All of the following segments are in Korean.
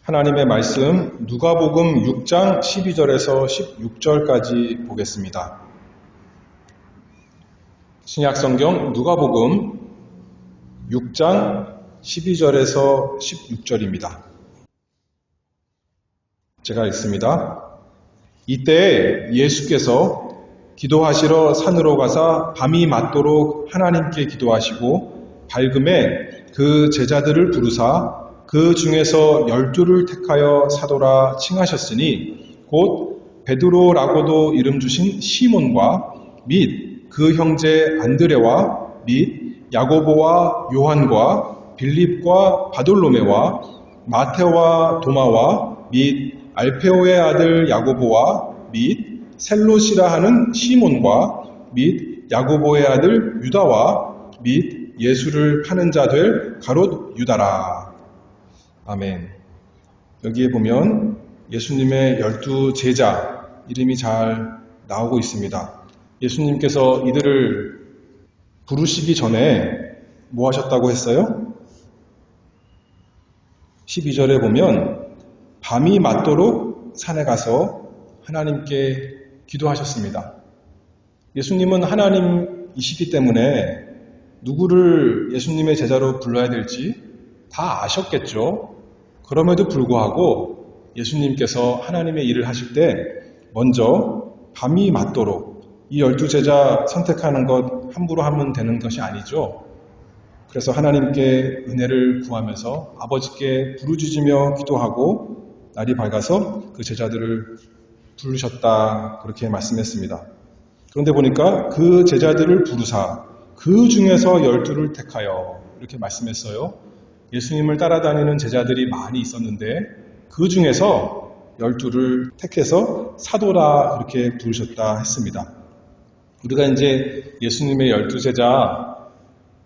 하나님의 말씀 누가복음 6장 12절에서 16절까지 보겠습니다. 신약성경 누가복음 6장 12절에서 16절입니다. 제가 읽습니다. 이때 예수께서 기도하시러 산으로 가사 밤이 맞도록 하나님께 기도하시고 밝음에 그 제자들을 부르사 그 중에서 12를 택하여 사도라 칭하셨으니 곧 베드로라고도 이름 주신 시몬과 및 그 형제 안드레와 및 야고보와 요한과 빌립과 바돌로메와 마테와 도마와 및 알페오의 아들 야고보와 및 셀롯이라 하는 시몬과 및 야고보의 아들 유다와 및 예수를 파는 자 될 가롯 유다라. 아멘. 여기에 보면 예수님의 12 제자 이름이 잘 나오고 있습니다. 예수님께서 이들을 부르시기 전에 뭐 하셨다고 했어요? 12절에 보면 밤이 맞도록 산에 가서 하나님께 기도하셨습니다. 예수님은 하나님이시기 때문에 누구를 예수님의 제자로 불러야 될지 다 아셨겠죠. 그럼에도 불구하고 예수님께서 하나님의 일을 하실 때 먼저 밤이 맞도록 이 12 제자 선택하는 것 함부로 하면 되는 것이 아니죠. 그래서 하나님께 은혜를 구하면서 아버지께 부르짖으며 기도하고 날이 밝아서 그 제자들을 부르셨다 그렇게 말씀했습니다. 그런데 보니까 그 제자들을 부르사 그 중에서 12를 택하여 이렇게 말씀했어요. 예수님을 따라다니는 제자들이 많이 있었는데 그 중에서 12를 택해서 사도라 그렇게 부르셨다 했습니다. 우리가 이제 예수님의 12 제자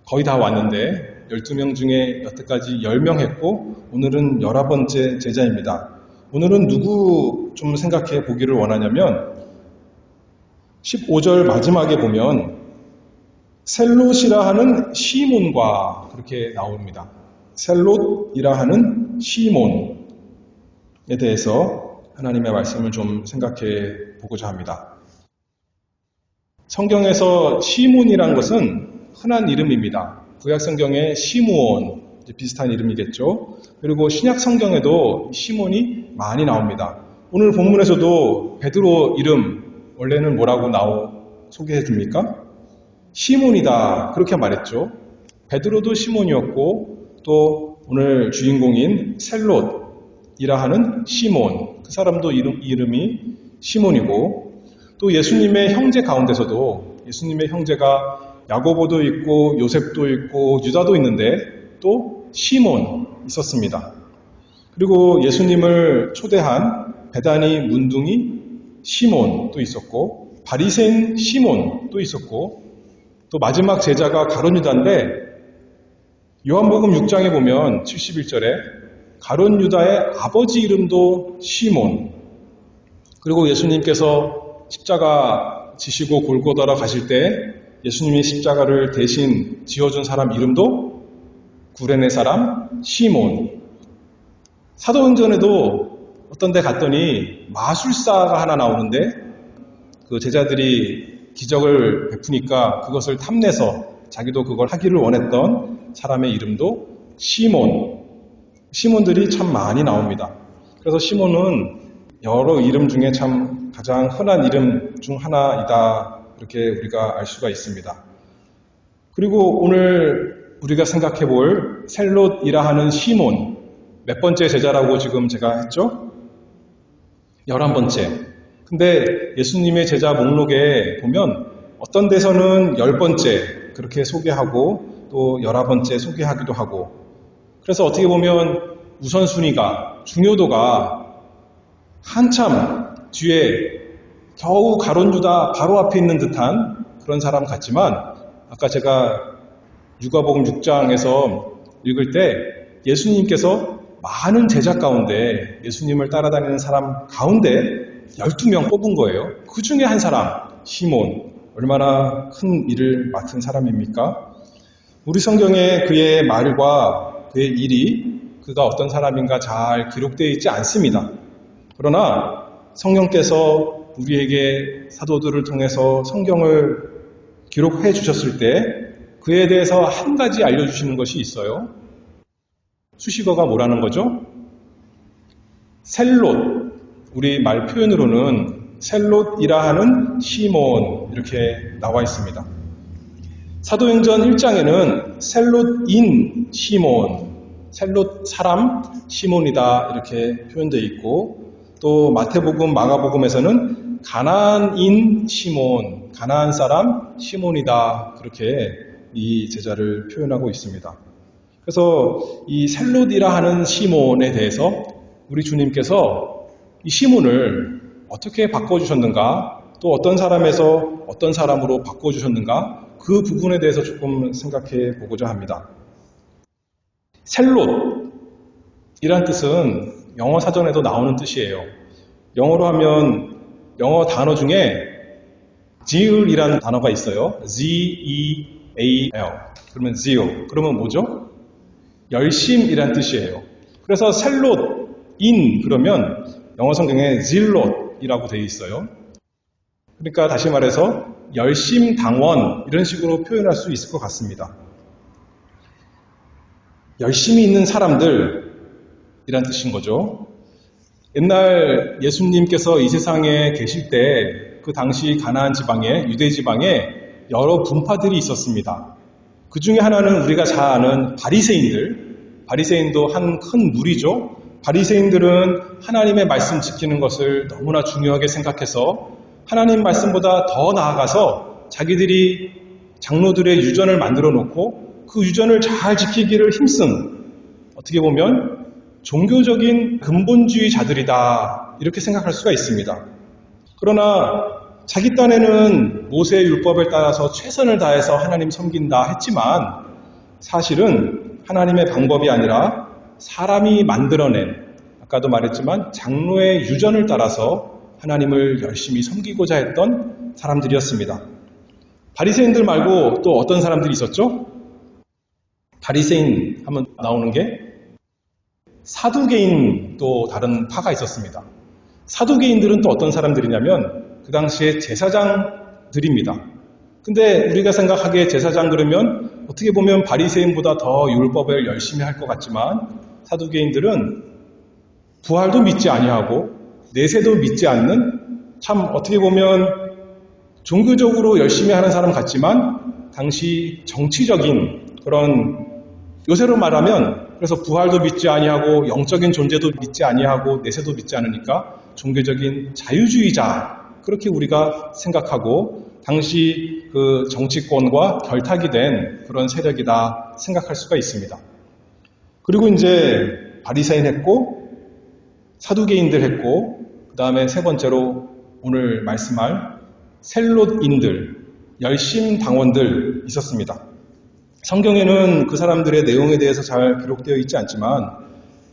거의 다 왔는데 12명 중에 여태까지 10명 했고 오늘은 11번째 제자입니다. 오늘은 누구 좀 생각해 보기를 원하냐면 15절 마지막에 보면 셀롯이라 하는 시몬과 그렇게 나옵니다. 셀롯이라 하는 시몬에 대해서 하나님의 말씀을 좀 생각해 보고자 합니다. 성경에서 시몬이란 것은 흔한 이름입니다. 구약 성경에 시므온 비슷한 이름이겠죠. 그리고 신약 성경에도 시몬이 많이 나옵니다. 오늘 본문에서도 베드로 이름 원래는 뭐라고 소개해 줍니까? 시몬이다 그렇게 말했죠. 베드로도 시몬이었고 또 오늘 주인공인 셀롯이라 하는 시몬 그 사람도 이름이 시몬이고 또 예수님의 형제 가운데서도 예수님의 형제가 야고보도 있고 요셉도 있고 유다도 있는데 또 시몬 있었습니다. 그리고 예수님을 초대한 베다니 문둥이 시몬도 있었고 바리새인 시몬도 있었고 또 마지막 제자가 가룟 유다인데 요한복음 6장에 보면 71절에 가룟 유다의 아버지 이름도 시몬 그리고 예수님께서 십자가 지시고 골고다라 가실 때 예수님이 십자가를 대신 지어준 사람 이름도 구레네 사람 시몬. 사도행전에도 어떤 데 갔더니 마술사가 하나 나오는데 그 제자들이 기적을 베푸니까 그것을 탐내서 자기도 그걸 하기를 원했던 사람의 이름도 시몬. 시몬들이 참 많이 나옵니다. 그래서 시몬은 여러 이름 중에 참 가장 흔한 이름 중 하나이다. 이렇게 우리가 알 수가 있습니다. 그리고 오늘 우리가 생각해 볼 셀롯이라 하는 시몬 몇 번째 제자라고 지금 제가 했죠? 11번째. 근데 예수님의 제자 목록에 보면 어떤 데서는 10번째 그렇게 소개하고 또 11번째 소개하기도 하고 그래서 어떻게 보면 우선순위가 중요도가 한참 뒤에 겨우 가룟 유다 바로 앞에 있는 듯한 그런 사람 같지만 아까 제가 누가복음 6장에서 읽을 때 예수님께서 많은 제자 가운데 예수님을 따라다니는 사람 가운데 12명 뽑은 거예요. 그 중에 한 사람 시몬 얼마나 큰 일을 맡은 사람입니까? 우리 성경에 그의 말과 그의 일이 그가 어떤 사람인가 잘 기록되어 있지 않습니다. 그러나 성령께서 우리에게 사도들을 통해서 성경을 기록해 주셨을 때 그에 대해서 한 가지 알려주시는 것이 있어요. 수식어가 뭐라는 거죠? 셀롯. 우리 말 표현으로는 셀롯이라 하는 시몬 이렇게 나와 있습니다. 사도행전 1장에는 셀롯인 시몬, 셀롯 사람 시몬이다 이렇게 표현되어 있고 또 마태복음, 마가복음에서는 가나안인 시몬, 가나안 사람 시몬이다 그렇게 이 제자를 표현하고 있습니다. 그래서 이 셀롯이라 하는 시몬에 대해서 우리 주님께서 이 시몬을 어떻게 바꿔주셨는가 또 어떤 사람에서 어떤 사람으로 바꿔주셨는가 그 부분에 대해서 조금 생각해 보고자 합니다. 셀롯이란 뜻은 영어 사전에도 나오는 뜻이에요. 영어로 하면 영어 단어 중에 zeal이라는 단어가 있어요. Z-E-A-L. 그러면 zeal. 그러면 뭐죠? 열심이란 뜻이에요. 그래서 셀롯인 그러면 영어 성경에 zealot이라고 되어 있어요. 그러니까 다시 말해서 열심당원 이런 식으로 표현할 수 있을 것 같습니다. 열심히 있는 사람들이란 뜻인 거죠. 옛날 예수님께서 이 세상에 계실 때 그 당시 가나안 지방에 유대 지방에 여러 분파들이 있었습니다. 그 중에 하나는 우리가 잘 아는 바리새인도 한 큰 무리죠. 바리새인들은 하나님의 말씀 지키는 것을 너무나 중요하게 생각해서 하나님 말씀보다 더 나아가서 자기들이 장로들의 유전을 만들어 놓고 그 유전을 잘 지키기를 힘쓴 어떻게 보면 종교적인 근본주의자들이다 이렇게 생각할 수가 있습니다. 그러나 자기 딴에는 모세의 율법을 따라서 최선을 다해서 하나님 섬긴다 했지만 사실은 하나님의 방법이 아니라 사람이 만들어낸 아까도 말했지만 장로의 유전을 따라서 하나님을 열심히 섬기고자 했던 사람들이었습니다. 바리새인들 말고 또 어떤 사람들이 있었죠? 바리새인 하면 나오는 게 사두개인 또 다른 파가 있었습니다. 사두개인들은 또 어떤 사람들이냐면 그 당시에 제사장들입니다. 근데 우리가 생각하기에 제사장 그러면 어떻게 보면 바리새인보다 더 율법을 열심히 할 것 같지만 사두개인들은 부활도 믿지 아니하고 내세도 믿지 않는 참 어떻게 보면 종교적으로 열심히 하는 사람 같지만 당시 정치적인 그런 요새로 말하면 그래서 부활도 믿지 아니하고 영적인 존재도 믿지 아니하고 내세도 믿지 않으니까 종교적인 자유주의자 그렇게 우리가 생각하고 당시 그 정치권과 결탁이 된 그런 세력이다 생각할 수가 있습니다. 그리고 이제 바리새인 했고 사두개인들 했고 그 다음에 세 번째로 오늘 말씀할 셀롯인들 열심당원들 있었습니다. 성경에는 그 사람들의 내용에 대해서 잘 기록되어 있지 않지만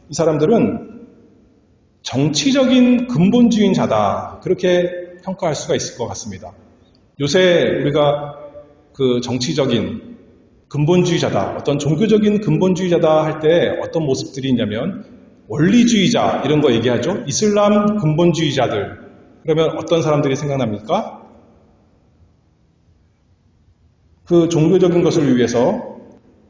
이 사람들은 정치적인 근본주의자다 그렇게 평가할 수가 있을 것 같습니다. 요새 우리가 그 정치적인 근본주의자다 어떤 종교적인 근본주의자다 할 때 어떤 모습들이 있냐면 원리주의자 이런 거 얘기하죠. 이슬람 근본주의자들 그러면 어떤 사람들이 생각납니까? 그 종교적인 것을 위해서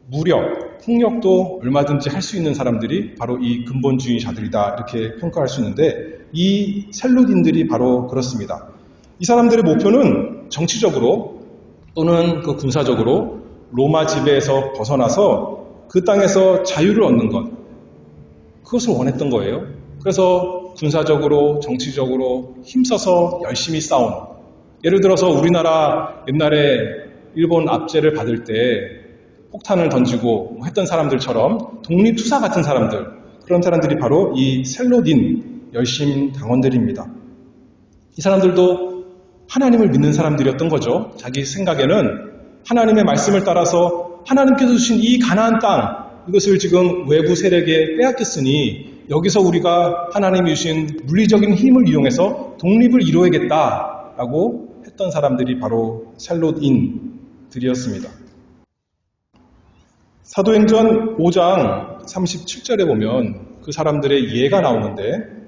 무력, 폭력도 얼마든지 할 수 있는 사람들이 바로 이 근본주의자들이다 이렇게 평가할 수 있는데 이 셀롯인들이 바로 그렇습니다. 이 사람들의 목표는 정치적으로 또는 그 군사적으로 로마 지배에서 벗어나서 그 땅에서 자유를 얻는 것 그것을 원했던 거예요. 그래서 군사적으로 정치적으로 힘써서 열심히 싸운 예를 들어서 우리나라 옛날에 일본 압제를 받을 때 폭탄을 던지고 했던 사람들처럼 독립투사 같은 사람들 그런 사람들이 바로 이 셀롯인 열심 당원들입니다. 이 사람들도 하나님을 믿는 사람들이었던 거죠. 자기 생각에는 하나님의 말씀을 따라서 하나님께서 주신 이 가나안 땅 이것을 지금 외부 세력에 빼앗겼으니 여기서 우리가 하나님이 주신 물리적인 힘을 이용해서 독립을 이루어야겠다라고 했던 사람들이 바로 셀롯인들이었습니다. 사도행전 5장 37절에 보면 그 사람들의 예가 나오는데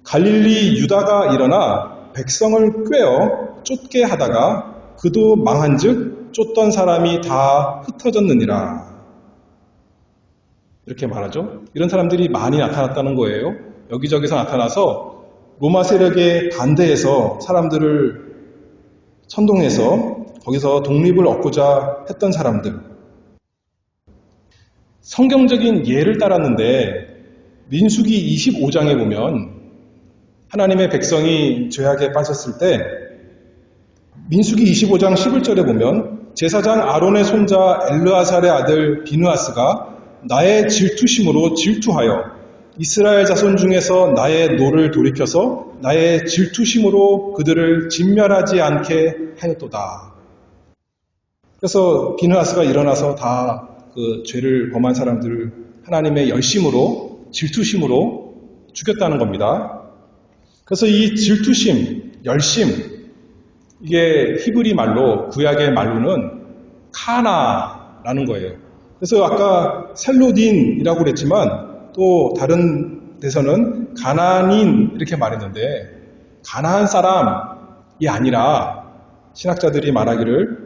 갈릴리 유다가 일어나 백성을 꾀어 쫓게 하다가 그도 망한즉 쫓던 사람이 다 흩어졌느니라. 이렇게 말하죠. 이런 사람들이 많이 나타났다는 거예요. 여기저기서 나타나서 로마 세력에 반대해서 사람들을 선동해서 거기서 독립을 얻고자 했던 사람들. 성경적인 예를 따랐는데 민수기 25장에 보면 하나님의 백성이 죄악에 빠졌을 때 민수기 25장 11절에 보면 제사장 아론의 손자 엘르아살의 아들 비느하스가 나의 질투심으로 질투하여 이스라엘 자손 중에서 나의 노를 돌이켜서 나의 질투심으로 그들을 진멸하지 않게 하였도다. 그래서 비느하스가 일어나서 다 그 죄를 범한 사람들을 하나님의 열심으로 질투심으로 죽였다는 겁니다. 그래서 이 질투심, 열심, 이게 히브리 말로 구약의 말로는 카나라는 거예요. 그래서 아까 셀로딘이라고 그랬지만 또 다른 데서는 가나안인 이렇게 말했는데 가나안 사람이 아니라 신학자들이 말하기를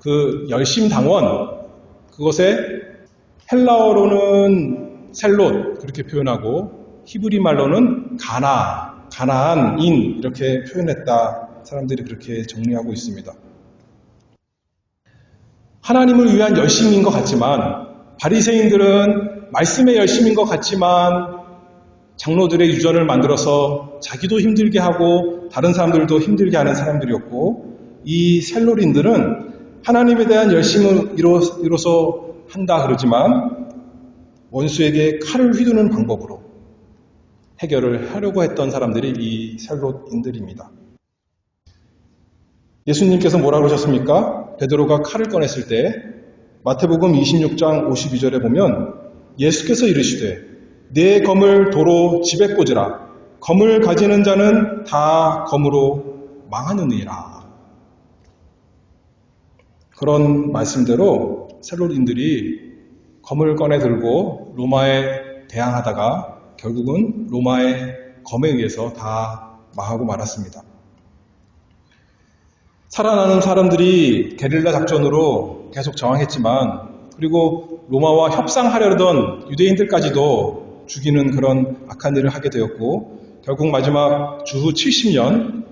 그 열심당원 그것에 헬라어로는 셀롯 그렇게 표현하고 히브리 말로는 가나안인 이렇게 표현했다. 사람들이 그렇게 정리하고 있습니다. 하나님을 위한 열심인 것 같지만 바리새인들은 말씀의 열심인 것 같지만 장로들의 유전을 만들어서 자기도 힘들게 하고 다른 사람들도 힘들게 하는 사람들이었고 이 셀로린들은 하나님에 대한 열심을 이뤄서 한다 그러지만 원수에게 칼을 휘두르는 방법으로 해결을 하려고 했던 사람들이 이 셀롯인들입니다. 예수님께서 뭐라고 하셨습니까? 베드로가 칼을 꺼냈을 때 마태복음 26장 52절에 보면 예수께서 이르시되 내 검을 도로 집에 꽂으라. 검을 가지는 자는 다 검으로 망하느니라. 그런 말씀대로 셀롯인들이 검을 꺼내 들고 로마에 대항하다가 결국은 로마의 검에 의해서 다 망하고 말았습니다. 살아나는 사람들이 게릴라 작전으로 계속 저항했지만 그리고 로마와 협상하려던 유대인들까지도 죽이는 그런 악한 일을 하게 되었고 결국 마지막 주후 70년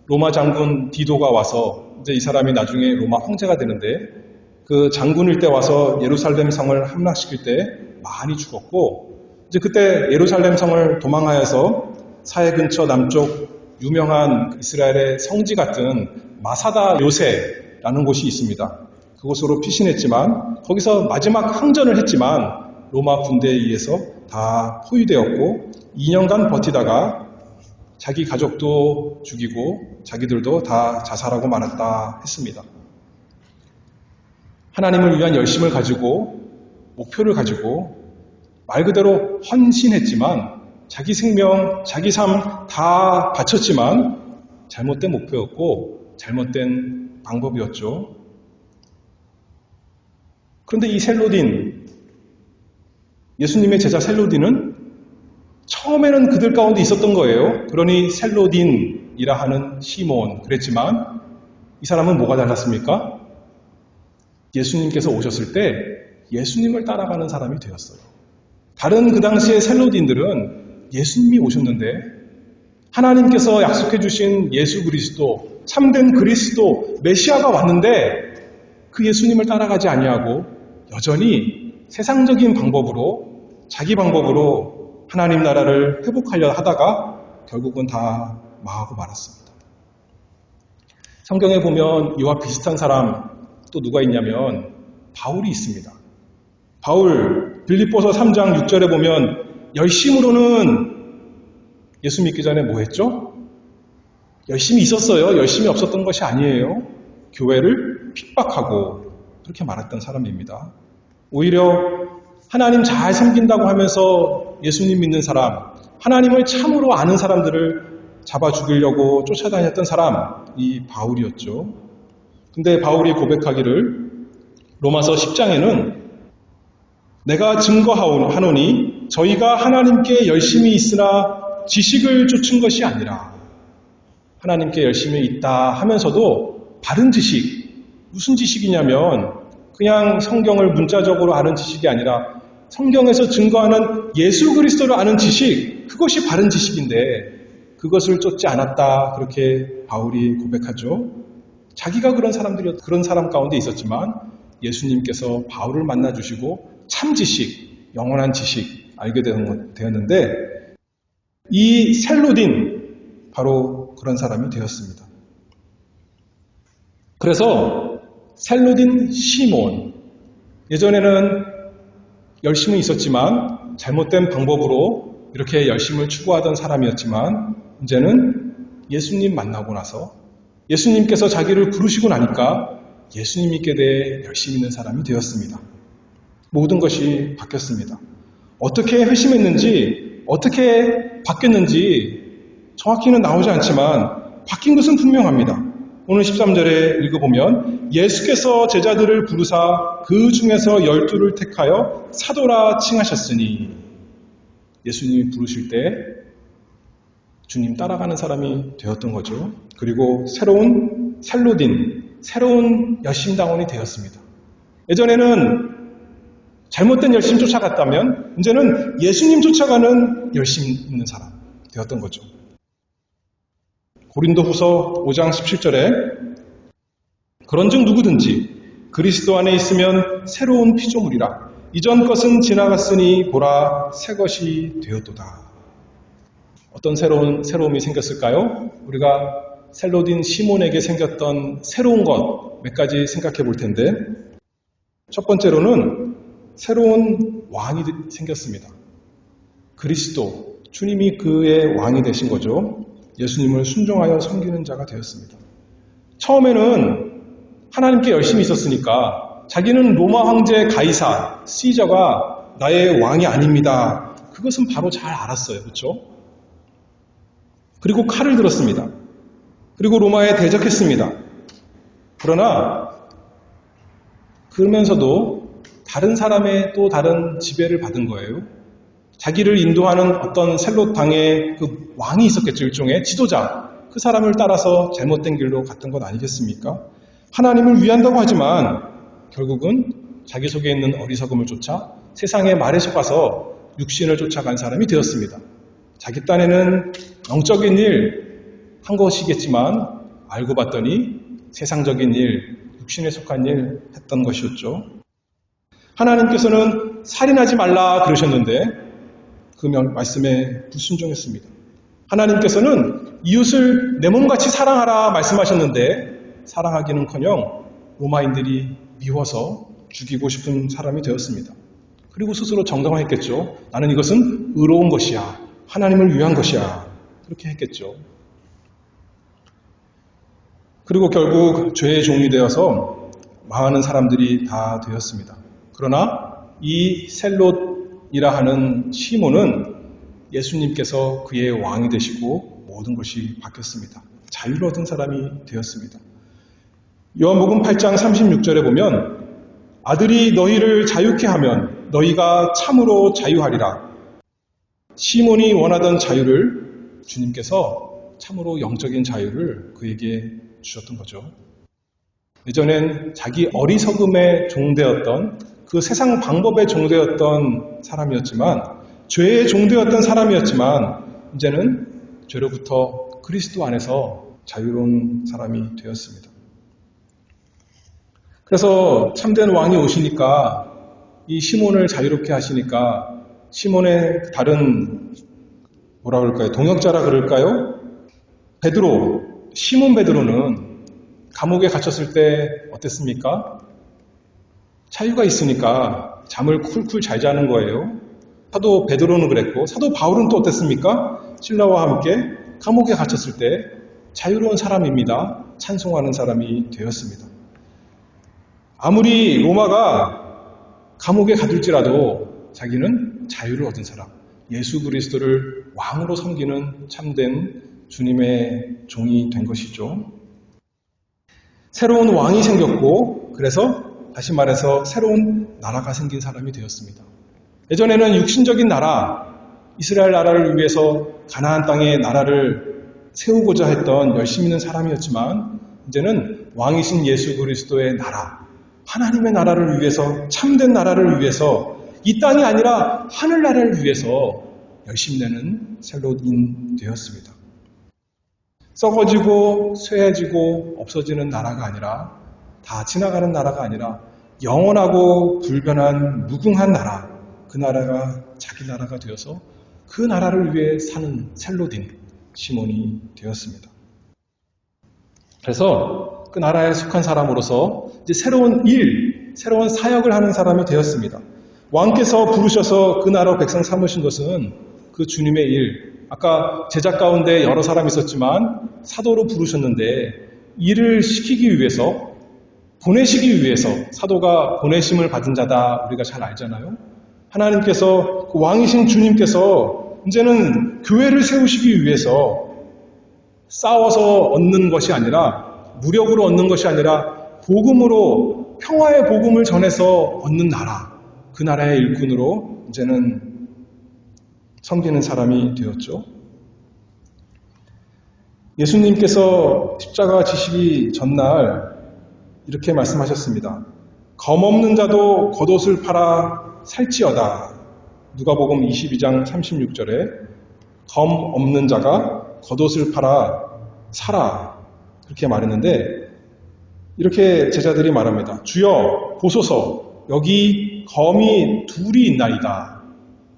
로마 장군 디도가 와서 이제 이 사람이 나중에 로마 황제가 되는데 그 장군일 때 와서 예루살렘 성을 함락시킬 때 많이 죽었고 이제 그때 예루살렘 성을 도망하여서 사해 근처 남쪽 유명한 이스라엘의 성지 같은 마사다 요새라는 곳이 있습니다. 그곳으로 피신했지만 거기서 마지막 항전을 했지만 로마 군대에 의해서 다 포위되었고 2년간 버티다가 자기 가족도 죽이고 자기들도 다 자살하고 말았다 했습니다. 하나님을 위한 열심을 가지고 목표를 가지고 말 그대로 헌신했지만 자기 생명, 자기 삶 다 바쳤지만 잘못된 목표였고 잘못된 방법이었죠. 그런데 이 셀로딘, 예수님의 제자 셀로딘은 처음에는 그들 가운데 있었던 거예요. 그러니 셀로딘이라 하는 시몬 그랬지만 이 사람은 뭐가 달랐습니까? 예수님께서 오셨을 때 예수님을 따라가는 사람이 되었어요. 다른 그 당시의 셀로딘들은 예수님이 오셨는데 하나님께서 약속해 주신 예수 그리스도, 참된 그리스도, 메시아가 왔는데 그 예수님을 따라가지 아니하고 여전히 세상적인 방법으로 자기 방법으로 하나님 나라를 회복하려 하다가 결국은 다 망하고 말았습니다. 성경에 보면 이와 비슷한 사람 또 누가 있냐면 바울이 있습니다. 바울 빌립보서 3장 6절에 보면 열심으로는 예수 믿기 전에 뭐 했죠? 열심히 있었어요. 열심히 없었던 것이 아니에요. 교회를 핍박하고 그렇게 말했던 사람입니다. 오히려 하나님 잘 섬긴다고 하면서 예수님 믿는 사람, 하나님을 참으로 아는 사람들을 잡아 죽이려고 쫓아다녔던 사람이 바울이었죠. 근데 바울이 고백하기를 로마서 10장에는 내가 증거하노니 저희가 하나님께 열심히 있으나 지식을 쫓은 것이 아니라 하나님께 열심히 있다 하면서도 바른 지식, 무슨 지식이냐면 그냥 성경을 문자적으로 아는 지식이 아니라 성경에서 증거하는 예수 그리스도를 아는 지식, 그것이 바른 지식인데 그것을 쫓지 않았다, 그렇게 바울이 고백하죠. 자기가 그런 사람 가운데 있었지만 예수님께서 바울을 만나주시고 참 지식, 영원한 지식 알게 되었는데 이 셀로딘 바로 그런 사람이 되었습니다. 그래서 셀로딘 시몬, 예전에는 열심은 있었지만 잘못된 방법으로 이렇게 열심을 추구하던 사람이었지만 이제는 예수님 만나고 나서 예수님께서 자기를 부르시고 나니까 예수님께 대해 열심히 있는 사람이 되었습니다. 모든 것이 바뀌었습니다. 어떻게 회심했는지, 어떻게 바뀌었는지 정확히는 나오지 않지만 바뀐 것은 분명합니다. 오늘 13절에 읽어보면 예수께서 제자들을 부르사 그 중에서 12를 택하여 사도라 칭하셨으니, 예수님이 부르실 때 주님 따라가는 사람이 되었던 거죠. 그리고 새로운 셀로딘, 새로운 열심당원이 되었습니다. 예전에는 잘못된 열심 쫓아갔다면 이제는 예수님 쫓아가는 열심 있는 사람 되었던 거죠. 고린도후서 5장 17절에 그런즉 누구든지 그리스도 안에 있으면 새로운 피조물이라 이전 것은 지나갔으니 보라 새 것이 되었도다. 어떤 새로움이 생겼을까요? 우리가 셀로딘 시몬에게 생겼던 새로운 것 몇 가지 생각해 볼 텐데, 첫 번째로는 새로운 왕이 생겼습니다. 그리스도, 주님이 그의 왕이 되신 거죠. 예수님을 순종하여 섬기는 자가 되었습니다. 처음에는 하나님께 열심히 있었으니까 자기는 로마 황제 가이사, 시저가 나의 왕이 아닙니다. 그것은 바로 잘 알았어요. 그렇죠? 그리고 칼을 들었습니다. 그리고 로마에 대적했습니다. 그러나 그러면서도 다른 사람의 또 다른 지배를 받은 거예요. 자기를 인도하는 어떤 셀롯 당의 그 왕이 있었겠죠. 일종의 지도자. 그 사람을 따라서 잘못된 길로 갔던 것 아니겠습니까? 하나님을 위한다고 하지만 결국은 자기 속에 있는 어리석음을 쫓아 세상의 말에 속아서 육신을 쫓아간 사람이 되었습니다. 자기 딴에는 영적인 일 한 것이겠지만 알고 봤더니 세상적인 일, 육신에 속한 일 했던 것이었죠. 하나님께서는 살인하지 말라 그러셨는데 그 말씀에 불순종했습니다. 하나님께서는 이웃을 내 몸같이 사랑하라 말씀하셨는데 사랑하기는커녕 로마인들이 미워서 죽이고 싶은 사람이 되었습니다. 그리고 스스로 정당화했겠죠. 나는 이것은 의로운 것이야. 하나님을 위한 것이야. 그렇게 했겠죠. 그리고 결국 죄의 종이 되어서 망하는 사람들이 다 되었습니다. 그러나 이 셀롯이라 하는 시몬은 예수님께서 그의 왕이 되시고 모든 것이 바뀌었습니다. 자유를 얻은 사람이 되었습니다. 요한복음 8장 36절에 보면 아들이 너희를 자유케 하면 너희가 참으로 자유하리라. 시몬이 원하던 자유를 주님께서 참으로 영적인 자유를 그에게 주셨던 거죠. 예전엔 자기 어리석음에 종되었던 그 세상 방법에 종되었던 사람이었지만 죄의 종되었던 사람이었지만 이제는 죄로부터 그리스도 안에서 자유로운 사람이 되었습니다. 그래서 참된 왕이 오시니까 이 시몬을 자유롭게 하시니까 시몬의 다른 뭐라 그럴까요? 동역자라 그럴까요? 시몬 베드로는 감옥에 갇혔을 때 어땠습니까? 자유가 있으니까 잠을 쿨쿨 잘 자는 거예요. 사도 베드로는 그랬고 사도 바울은 또 어땠습니까? 신라와 함께 감옥에 갇혔을 때 자유로운 사람입니다. 찬송하는 사람이 되었습니다. 아무리 로마가 감옥에 가둘지라도 자기는 자유를 얻은 사람, 예수 그리스도를 왕으로 섬기는 참된 주님의 종이 된 것이죠. 새로운 왕이 생겼고 그래서 다시 말해서 새로운 나라가 생긴 사람이 되었습니다. 예전에는 육신적인 나라, 이스라엘 나라를 위해서 가나안 땅에 나라를 세우고자 했던 열심 있는 사람이었지만 이제는 왕이신 예수 그리스도의 나라, 하나님의 나라를 위해서, 참된 나라를 위해서, 이 땅이 아니라 하늘나라를 위해서 열심내는 셀롯인 되었습니다. 썩어지고 쇠해지고 없어지는 나라가 아니라, 다 지나가는 나라가 아니라 영원하고 불변한 무궁한 나라, 그 나라가 자기 나라가 되어서 그 나라를 위해 사는 셀롯인 시몬이 되었습니다. 그래서 그 나라에 속한 사람으로서 이제 새로운 일, 새로운 사역을 하는 사람이 되었습니다. 왕께서 부르셔서 그 나라 백성 삼으신 것은 그 주님의 일, 아까 제자 가운데 여러 사람이 있었지만 사도로 부르셨는데 일을 시키기 위해서, 보내시기 위해서, 사도가 보내심을 받은 자다 우리가 잘 알잖아요. 하나님께서, 그 왕이신 주님께서 이제는 교회를 세우시기 위해서 싸워서 얻는 것이 아니라, 무력으로 얻는 것이 아니라 복음으로, 평화의 복음을 전해서 얻는 나라, 그 나라의 일꾼으로 이제는 섬기는 사람이 되었죠. 예수님께서 십자가 지시기 전날 이렇게 말씀하셨습니다. 검 없는 자도 겉옷을 팔아 살지어다. 누가복음 22장 36절에 검 없는 자가 겉옷을 팔아 사라, 그렇게 말했는데, 이렇게 제자들이 말합니다. 주여 보소서, 여기 검이 둘이 있나이다.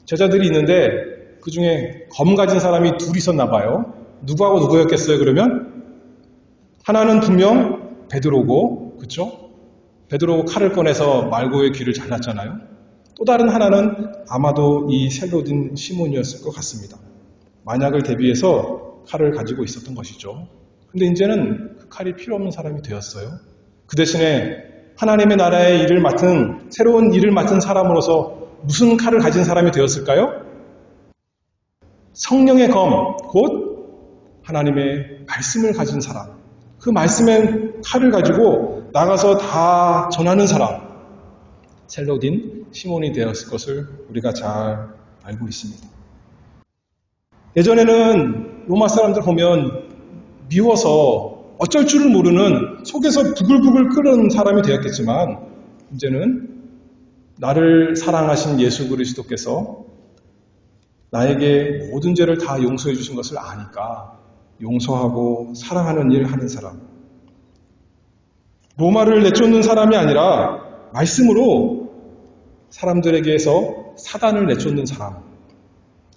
제자들이 있는데 그 중에 검 가진 사람이 둘이 있었나 봐요. 누구하고 누구였겠어요? 그러면 하나는 분명 베드로고, 그렇죠? 베드로 칼을 꺼내서 말고의 귀를 잘랐잖아요. 또 다른 하나는 아마도 이 셀롯인 시몬이었을 것 같습니다. 만약을 대비해서 칼을 가지고 있었던 것이죠. 근데 이제는 그 칼이 필요 없는 사람이 되었어요. 그 대신에 하나님의 나라의 일을 맡은, 새로운 일을 맡은 사람으로서 무슨 칼을 가진 사람이 되었을까요? 성령의 검, 곧 하나님의 말씀을 가진 사람. 그 말씀의 칼을 가지고 나가서 다 전하는 사람. 셀롯인 시몬이 되었을 것을 우리가 잘 알고 있습니다. 예전에는 로마 사람들 보면 미워서 어쩔 줄을 모르는, 속에서 부글부글 끓는 사람이 되었겠지만 이제는 나를 사랑하신 예수 그리스도께서 나에게 모든 죄를 다 용서해 주신 것을 아니까 용서하고 사랑하는 일 하는 사람. 로마를 내쫓는 사람이 아니라 말씀으로 사람들에게서 사단을 내쫓는 사람,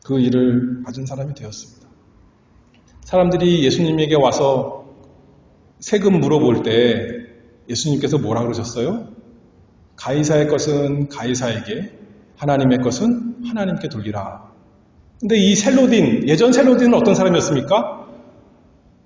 그 일을 가진 사람이 되었습니다. 사람들이 예수님에게 와서 세금 물어볼 때 예수님께서 뭐라 그러셨어요? 가이사의 것은 가이사에게, 하나님의 것은 하나님께 돌리라. 근데 이 셀롯인, 예전 셀롯인은 어떤 사람이었습니까?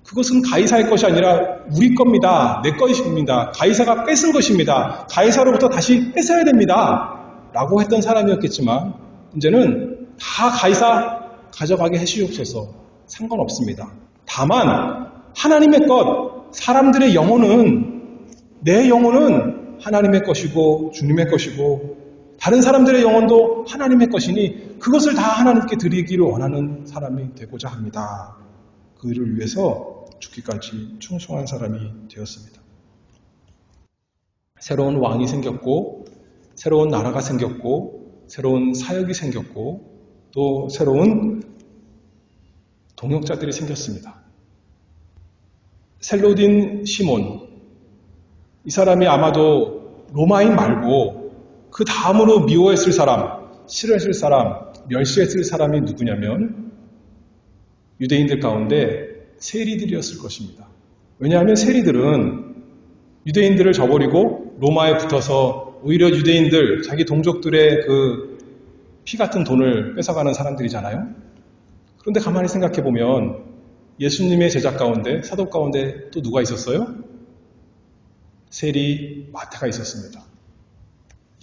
그것은 가이사의 것이 아니라 우리 겁니다. 내 것입니다. 가이사가 뺏은 것입니다. 가이사로부터 다시 뺏어야 됩니다. 라고 했던 사람이었겠지만 이제는 다 가이사 가져가게 해주옵소서. 상관없습니다. 다만 하나님의 것, 사람들의 영혼은, 내 영혼은 하나님의 것이고 주님의 것이고 다른 사람들의 영혼도 하나님의 것이니 그것을 다 하나님께 드리기를 원하는 사람이 되고자 합니다. 그 일을 위해서 죽기까지 충성한 사람이 되었습니다. 새로운 왕이 생겼고, 새로운 나라가 생겼고, 새로운 사역이 생겼고, 또 새로운 동역자들이 생겼습니다. 셀롯인 시몬, 이 사람이 아마도 로마인 말고 그 다음으로 미워했을 사람, 싫어했을 사람, 멸시했을 사람이 누구냐면 유대인들 가운데 세리들이었을 것입니다. 왜냐하면 세리들은 유대인들을 저버리고 로마에 붙어서 오히려 유대인들, 자기 동족들의 그 피 같은 돈을 뺏어가는 사람들이잖아요. 그런데 가만히 생각해 보면 예수님의 제자 가운데, 사도 가운데 또 누가 있었어요? 세리 마태가 있었습니다.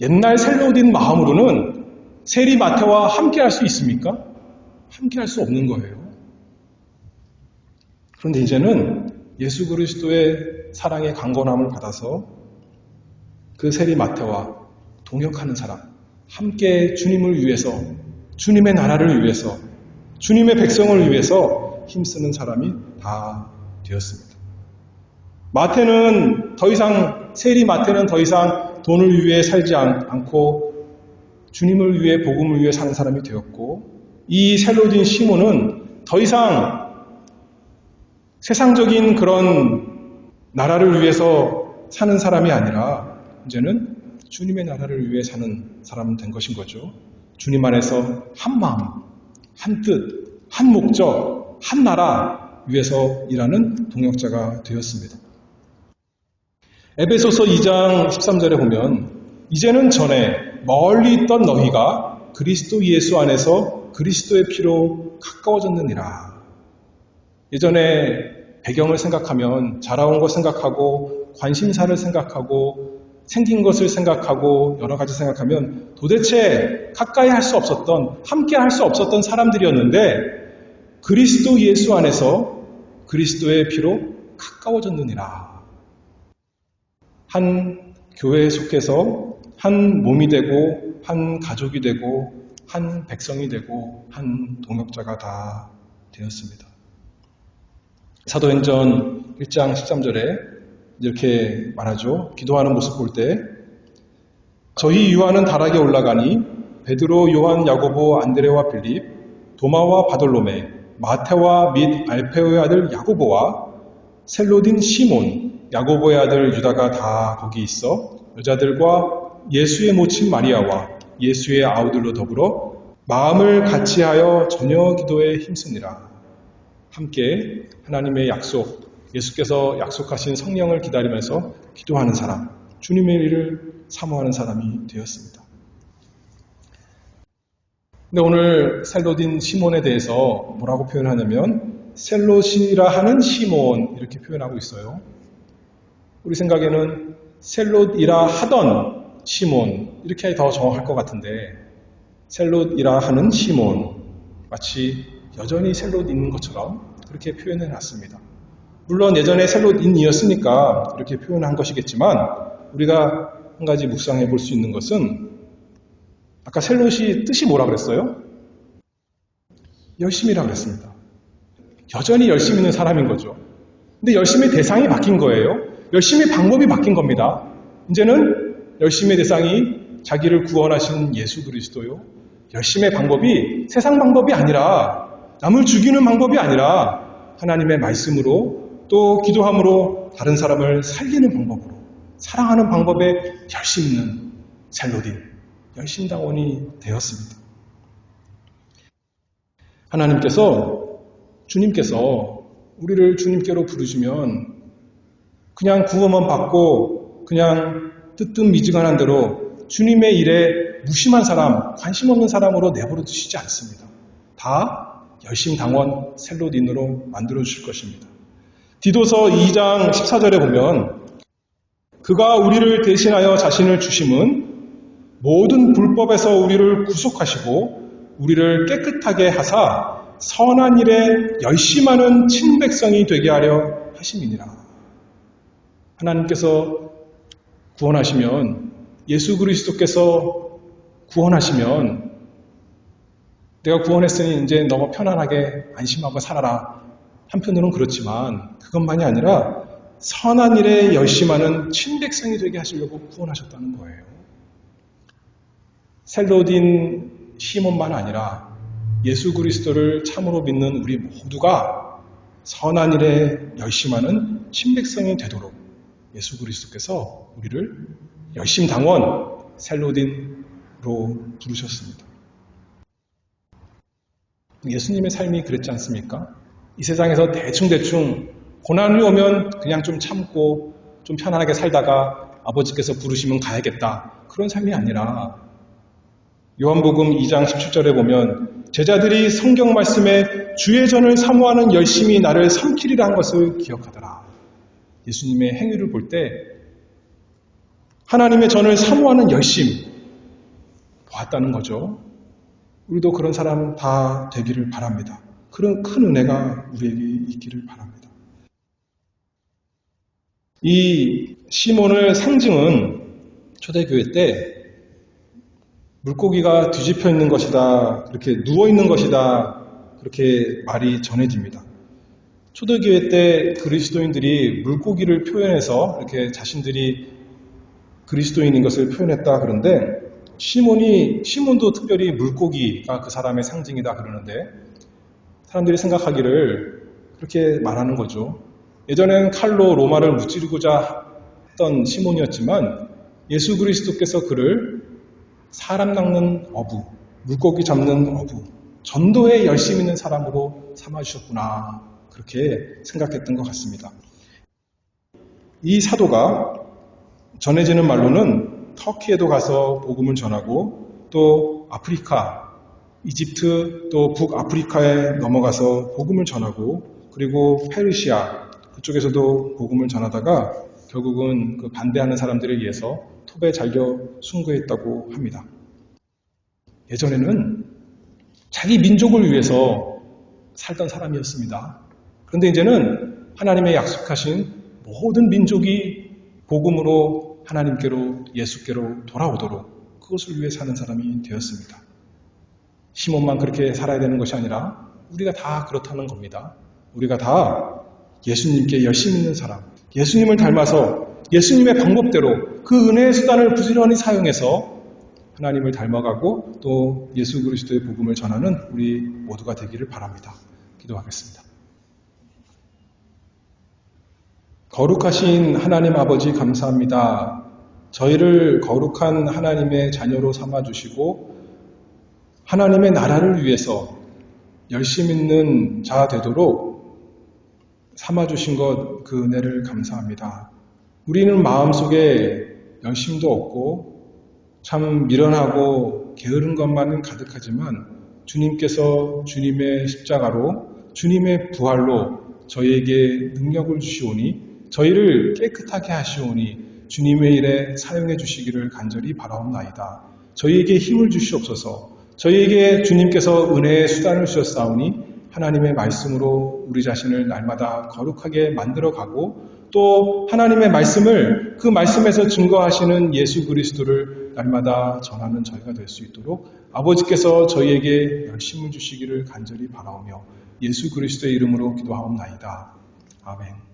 옛날 셀롯인 마음으로는 세리 마태와 함께 할 수 있습니까? 함께 할 수 없는 거예요. 그런데 이제는 예수 그리스도의 사랑의 강건함을 받아서 그 세리 마태와 동역하는 사람, 함께 주님을 위해서, 주님의 나라를 위해서, 주님의 백성을 위해서 힘쓰는 사람이 다 되었습니다. 세리 마태는 더 이상 돈을 위해 살지 않고 주님을 위해, 복음을 위해 사는 사람이 되었고, 이 셀로딘 시몬은 더 이상 세상적인 그런 나라를 위해서 사는 사람이 아니라 이제는 주님의 나라를 위해 사는 사람이 된 것인 거죠. 주님 안에서 한 마음, 한 뜻, 한 목적, 한 나라 위해서 일하는 동역자가 되었습니다. 에베소서 2장 13절에 보면 이제는 전에 멀리 있던 너희가 그리스도 예수 안에서 그리스도의 피로 가까워졌느니라. 예전에 배경을 생각하면 자라온 것 생각하고 관심사를 생각하고 생긴 것을 생각하고 여러 가지 생각하면 도대체 가까이 할 수 없었던, 함께 할 수 없었던 사람들이었는데 그리스도 예수 안에서 그리스도의 피로 가까워졌느니라. 한 교회에 속해서 한 몸이 되고 한 가족이 되고 한 백성이 되고 한 동역자가 다 되었습니다. 사도행전 1장 13절에 이렇게 말하죠. 기도하는 모습 볼 때 저희 유아는 다락에 올라가니 베드로, 요한, 야고보, 안드레와 빌립, 도마와 바돌로메, 마테와 및 알페오의 아들 야고보와 셀로딘 시몬, 야고보의 아들 유다가 다 거기 있어 여자들과 예수의 모친 마리아와 예수의 아우들로 더불어 마음을 같이하여 저녁 기도에 힘쓰니라. 함께 하나님의 약속, 예수께서 약속하신 성령을 기다리면서 기도하는 사람, 주님의 일을 사모하는 사람이 되었습니다. 근데 오늘 셀로딘 시몬에 대해서 뭐라고 표현하냐면 셀롯이라 하는 시몬 이렇게 표현하고 있어요. 우리 생각에는 셀롯이라 하던 시몬 이렇게 더 정확할 것 같은데 셀롯이라 하는 시몬 마치 여전히 셀롯인 것처럼 그렇게 표현해 놨습니다. 물론 예전에 셀롯인이었으니까 이렇게 표현한 것이겠지만 우리가 한 가지 묵상해 볼 수 있는 것은 아까 셀롯이 뜻이 뭐라 그랬어요? 열심이라 그랬습니다. 여전히 열심히 있는 사람인 거죠. 근데 열심의 대상이 바뀐 거예요. 열심의 방법이 바뀐 겁니다. 이제는 열심의 대상이 자기를 구원하신 예수 그리스도요. 열심의 방법이 세상 방법이 아니라 남을 죽이는 방법이 아니라 하나님의 말씀으로 또 기도함으로 다른 사람을 살리는 방법으로 사랑하는 방법에 열심 있는 셀로딘, 열심당원이 되었습니다. 주님께서 우리를 주님께로 부르시면 그냥 구원만 받고 그냥 뜨뜻미지근한 대로 주님의 일에 무심한 사람, 관심 없는 사람으로 내버려 두시지 않습니다. 다 열심당원 셀로딘으로 만들어 주실 것입니다. 디도서 2장 14절에 보면 그가 우리를 대신하여 자신을 주심은 모든 불법에서 우리를 구속하시고 우리를 깨끗하게 하사 선한 일에 열심하는 친백성이 되게 하려 하심이니라. 하나님께서 구원하시면 예수 그리스도께서 구원하시면 내가 구원했으니 이제 너무 편안하게 안심하고 살아라. 한편으로는 그렇지만 그것만이 아니라 선한 일에 열심하는 친백성이 되게 하시려고 구원하셨다는 거예요. 셀로딘 시몬만 아니라 예수 그리스도를 참으로 믿는 우리 모두가 선한 일에 열심하는 친백성이 되도록 예수 그리스도께서 우리를 열심당원 셀로딘으로 부르셨습니다. 예수님의 삶이 그랬지 않습니까? 이 세상에서 대충 고난이 오면 그냥 좀 참고 좀 편안하게 살다가 아버지께서 부르시면 가야겠다. 그런 삶이 아니라 요한복음 2장 17절에 보면 제자들이 성경 말씀에 주의 전을 사모하는 열심히 나를 삼키리라 한 것을 기억하더라. 예수님의 행위를 볼 때 하나님의 전을 사모하는 열심 보았다는 거죠. 우리도 그런 사람 다 되기를 바랍니다. 그런 큰 은혜가 우리에게 있기를 바랍니다. 이 시몬을 상징은 초대교회 때 물고기가 뒤집혀 있는 것이다, 그렇게 누워 있는 것이다, 그렇게 말이 전해집니다. 초대교회 때 그리스도인들이 물고기를 표현해서 이렇게 자신들이 그리스도인인 것을 표현했다 그런데 시몬도 특별히 물고기가 그 사람의 상징이다 그러는데 사람들이 생각하기를 그렇게 말하는 거죠. 예전에는 칼로 로마를 무찌르고자 했던 시몬이었지만 예수 그리스도께서 그를 사람 낚는 어부, 물고기 잡는 어부, 전도에 열심 있는 사람으로 삼아주셨구나 그렇게 생각했던 것 같습니다. 이 사도가 전해지는 말로는 터키에도 가서 복음을 전하고 또 아프리카, 이집트 또 북아프리카에 넘어가서 복음을 전하고 그리고 페르시아 그쪽에서도 복음을 전하다가 결국은 그 반대하는 사람들에 의해서 톱에 잘려 순교했다고 합니다. 예전에는 자기 민족을 위해서 살던 사람이었습니다. 그런데 이제는 하나님의 약속하신 모든 민족이 복음으로 하나님께로 예수께로 돌아오도록 그것을 위해 사는 사람이 되었습니다. 시몬만 그렇게 살아야 되는 것이 아니라 우리가 다 그렇다는 겁니다. 우리가 다 예수님께 열심히 있는 사람, 예수님을 닮아서 예수님의 방법대로 그 은혜의 수단을 부지런히 사용해서 하나님을 닮아가고 또 예수 그리스도의 복음을 전하는 우리 모두가 되기를 바랍니다. 기도하겠습니다. 거룩하신 하나님 아버지 감사합니다. 저희를 거룩한 하나님의 자녀로 삼아주시고 하나님의 나라를 위해서 열심 있는 자 되도록 삼아주신 것 그 은혜를 감사합니다. 우리는 마음속에 열심도 없고 참 미련하고 게으른 것만은 가득하지만 주님께서 주님의 십자가로 주님의 부활로 저희에게 능력을 주시오니 저희를 깨끗하게 하시오니 주님의 일에 사용해 주시기를 간절히 바라옵나이다. 저희에게 힘을 주시옵소서. 저희에게 주님께서 은혜의 수단을 주셨사오니 하나님의 말씀으로 우리 자신을 날마다 거룩하게 만들어가고 또 하나님의 말씀을 그 말씀에서 증거하시는 예수 그리스도를 날마다 전하는 저희가 될 수 있도록 아버지께서 저희에게 열심을 주시기를 간절히 바라오며 예수 그리스도의 이름으로 기도하옵나이다. 아멘.